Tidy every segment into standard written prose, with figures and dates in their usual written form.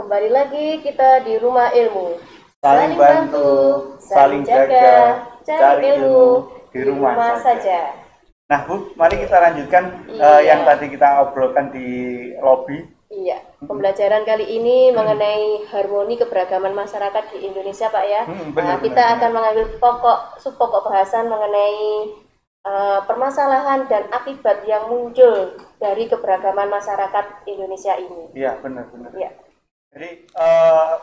kembali lagi kita di Rumah Ilmu. Saling bantu, saling jaga, cari ilmu di rumah saja. Nah, Bu, mari kita lanjutkan yang tadi kita obrolkan di lobby. Iya, pembelajaran kali ini mengenai harmoni keberagaman masyarakat di Indonesia, Pak ya. Kita akan mengambil subpokok bahasan mengenai permasalahan dan akibat yang muncul dari keberagaman masyarakat Indonesia ini. Iya, benar-benar. Ya. Jadi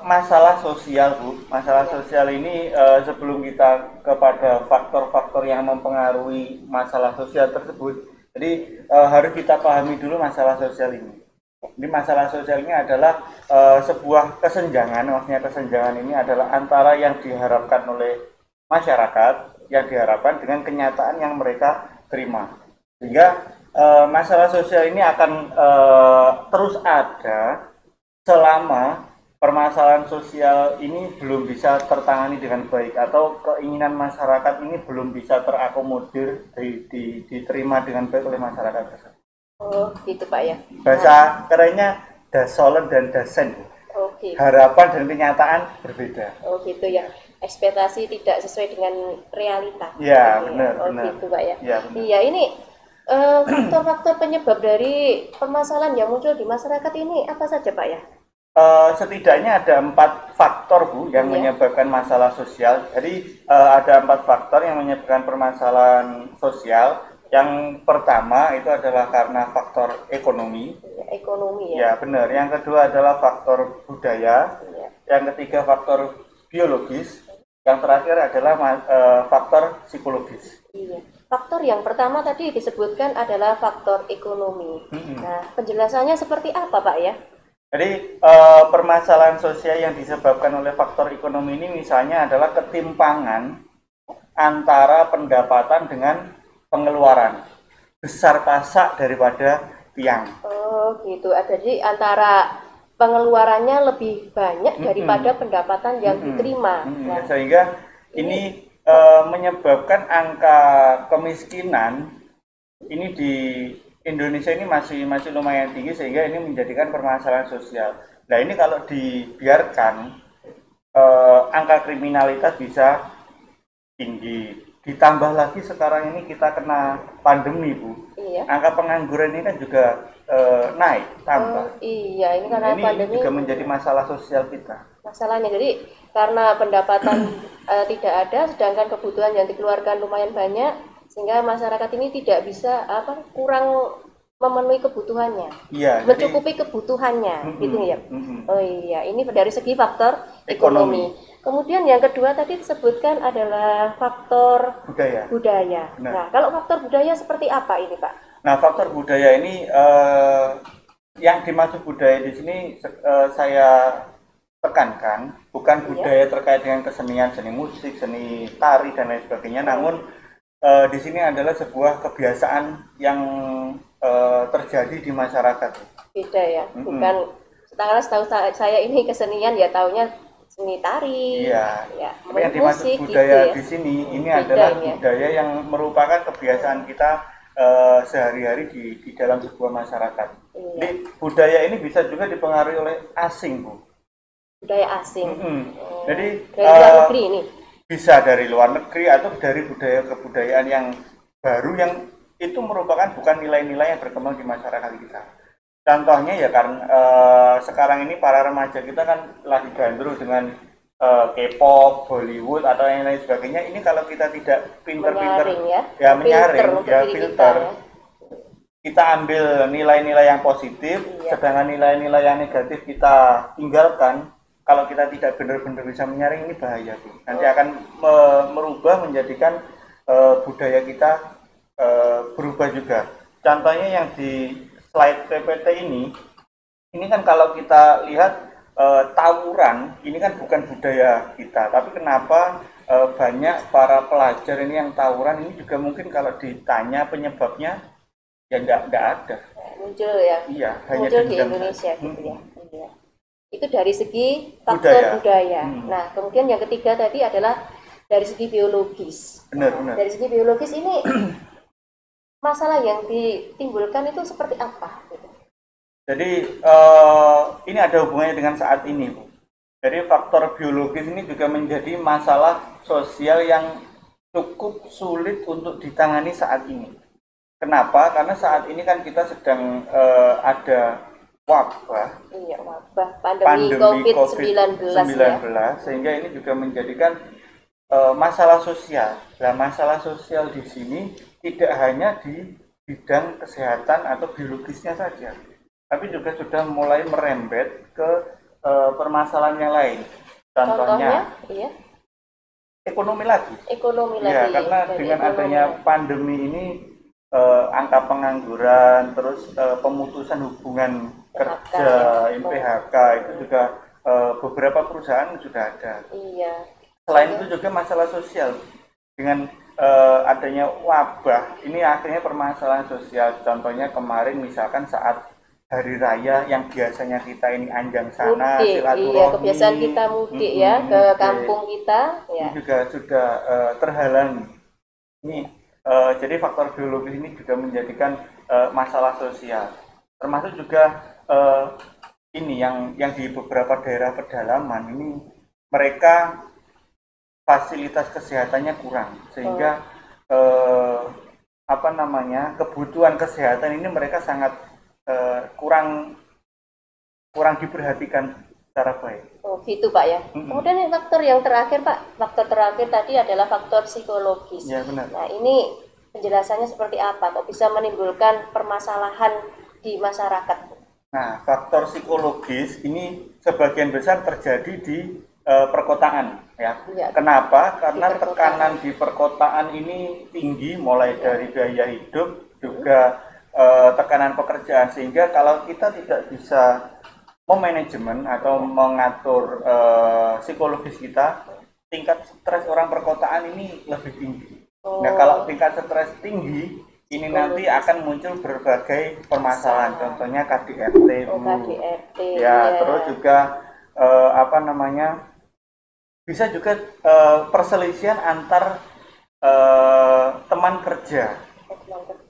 masalah sosial, Bu, masalah sosial ini sebelum kita kepada faktor-faktor yang mempengaruhi masalah sosial tersebut, jadi harus kita pahami dulu masalah sosial ini. Ini masalah sosial ini adalah sebuah kesenjangan, maksudnya kesenjangan ini adalah antara yang diharapkan oleh masyarakat, yang diharapkan dengan kenyataan yang mereka terima. Sehingga masalah sosial ini akan terus ada selama permasalahan sosial ini belum bisa tertangani dengan baik atau keinginan masyarakat ini belum bisa terakomodir, diterima dengan baik oleh masyarakat tersebut. Oh, gitu Pak ya. Bahasa kerennya dasolen dan dasen. Oke. Harapan dan kenyataan berbeda. Oh, gitu ya. Ekspektasi tidak sesuai dengan realita. Ya, benar. Oh, benar. gitu Pak ya. Iya, ini faktor-faktor penyebab dari permasalahan yang muncul di masyarakat ini apa saja Pak ya? Setidaknya ada 4 faktor, Bu, yang menyebabkan masalah sosial. Jadi ada 4 faktor yang menyebabkan permasalahan sosial. Yang pertama itu adalah karena faktor ekonomi. Ekonomi ya. Ya, benar. Yang kedua adalah faktor budaya. Yang ketiga faktor biologis. Yang terakhir adalah faktor psikologis. Iya. Faktor yang pertama tadi disebutkan adalah faktor ekonomi. Nah, penjelasannya seperti apa Pak ya? Jadi permasalahan sosial yang disebabkan oleh faktor ekonomi ini misalnya adalah ketimpangan antara pendapatan dengan pengeluaran, besar pasak daripada tiang. Oh gitu, jadi antara pengeluarannya lebih banyak daripada pendapatan yang diterima. Nah, sehingga ini menyebabkan angka kemiskinan ini di Indonesia ini masih lumayan tinggi, sehingga ini menjadikan permasalahan sosial. Nah, ini kalau dibiarkan angka kriminalitas bisa tinggi. Ditambah lagi sekarang ini kita kena pandemi, Bu. Iya. Angka pengangguran ini kan juga naik, tambah. Iya, ini karena pandemi. Ini juga menjadi masalah sosial kita. Masalahnya, jadi karena pendapatan tidak ada, sedangkan kebutuhan yang dikeluarkan lumayan banyak, sehingga masyarakat ini tidak bisa kurang memenuhi kebutuhannya, mencukupi kebutuhannya, gitu ya. Oh iya, ini dari segi faktor ekonomi. Kemudian yang kedua tadi disebutkan adalah faktor budaya. Nah, kalau faktor budaya seperti apa ini, Pak? Nah, faktor budaya ini yang dimaksud budaya di sini saya tekankan bukan budaya terkait dengan kesenian, seni musik, seni tari dan lain sebagainya, namun di sini adalah sebuah kebiasaan yang terjadi di masyarakat. Beda ya, bukan setahu saya ini kesenian ya taunya seni tari. Iya. Tapi yang dimaksud budaya gitu ya. Di sini ini adalah budaya yang merupakan kebiasaan kita sehari-hari di dalam sebuah masyarakat. Iya. Jadi budaya ini bisa juga dipengaruhi oleh asing, Bu. Budaya asing. Jadi dari luar negeri ini. Bisa dari luar negeri atau dari kebudayaan yang baru yang itu merupakan bukan nilai-nilai yang berkembang di masyarakat kita. Contohnya ya karena sekarang ini para remaja kita kan lagi gandrung dengan K-pop, Bollywood atau yang lain sebagainya. Ini kalau kita tidak pinter-pinter menyaring, filter. Kita ambil nilai-nilai yang positif, sedangkan nilai-nilai yang negatif kita tinggalkan. Kalau kita tidak benar-benar bisa menyaring, ini bahaya, Bu. Nanti akan merubah menjadikan budaya kita berubah juga. Contohnya yang di slide PPT ini kan kalau kita lihat tawuran, ini kan bukan budaya kita. Tapi kenapa banyak para pelajar ini yang tawuran ini juga mungkin kalau ditanya penyebabnya ya nggak ada. Muncul ya. Iya, muncul di Indonesia gitu ya. Itu dari segi faktor budaya. Nah, kemudian yang ketiga tadi adalah dari segi biologis. Benar. Dari segi biologis ini masalah yang ditimbulkan itu seperti apa? Jadi ini ada hubungannya dengan saat ini, Bu. Jadi faktor biologis ini juga menjadi masalah sosial yang cukup sulit untuk ditangani saat ini. Kenapa? Karena saat ini kan kita sedang ada wabah. Iya, wabah pandemi COVID-19 ya. Sehingga ini juga menjadikan masalah sosial. Nah, masalah sosial di sini tidak hanya di bidang kesehatan atau biologisnya saja, tapi juga sudah mulai merembet ke permasalahan yang lain. Contohnya iya. Ekonomi lagi. Ekonomi ya, lagi. Karena dengan adanya pandemi ini angka pengangguran, terus pemutusan hubungan kerja, PHK itu juga beberapa perusahaan sudah ada. Iya. Selain itu juga masalah sosial dengan adanya wabah ini akhirnya permasalahan sosial. Contohnya kemarin misalkan saat hari raya yang biasanya kita ini anjang sana silaturahmi, iya, kebiasaan kita mudik ya ke kampung kita ya. Ini juga sudah terhalang. Ini jadi faktor biologis ini juga menjadikan masalah sosial. Termasuk juga ini yang di beberapa daerah pedalaman ini mereka fasilitas kesehatannya kurang sehingga kebutuhan kesehatan ini mereka sangat kurang diperhatikan secara baik. Oh gitu Pak ya. Kemudian faktor yang terakhir Pak, faktor terakhir tadi adalah faktor psikologis. Ya benar. Nah ini penjelasannya seperti apa? Kok bisa menimbulkan permasalahan di masyarakat? Nah faktor psikologis ini sebagian besar terjadi di perkotaan ya. Kenapa? Karena tekanan di perkotaan ini tinggi mulai dari biaya hidup juga tekanan pekerjaan, sehingga kalau kita tidak bisa memanajemen atau mengatur psikologis kita, tingkat stres orang perkotaan ini lebih tinggi. Nah kalau tingkat stres tinggi ini nanti akan muncul berbagai permasalahan, contohnya KDRT, ya, terus juga bisa juga perselisihan antar teman kerja.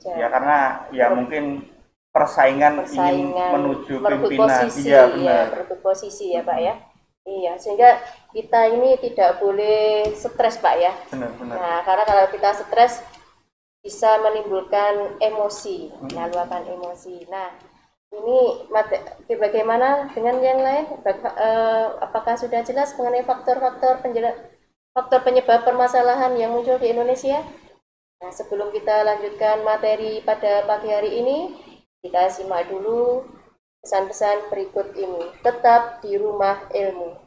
Ya karena ya mungkin persaingan ingin menuju pimpinan. Merebut posisi ya Pak ya. Iya, sehingga kita ini tidak boleh stres Pak ya. Benar. Nah, karena kalau kita stres bisa menimbulkan emosi, luapan emosi. Nah, ini bagaimana dengan yang lain? Apakah sudah jelas mengenai faktor penyebab permasalahan yang muncul di Indonesia? Nah, sebelum kita lanjutkan materi pada pagi hari ini, kita simak dulu pesan-pesan berikut ini. Tetap di rumah ilmu.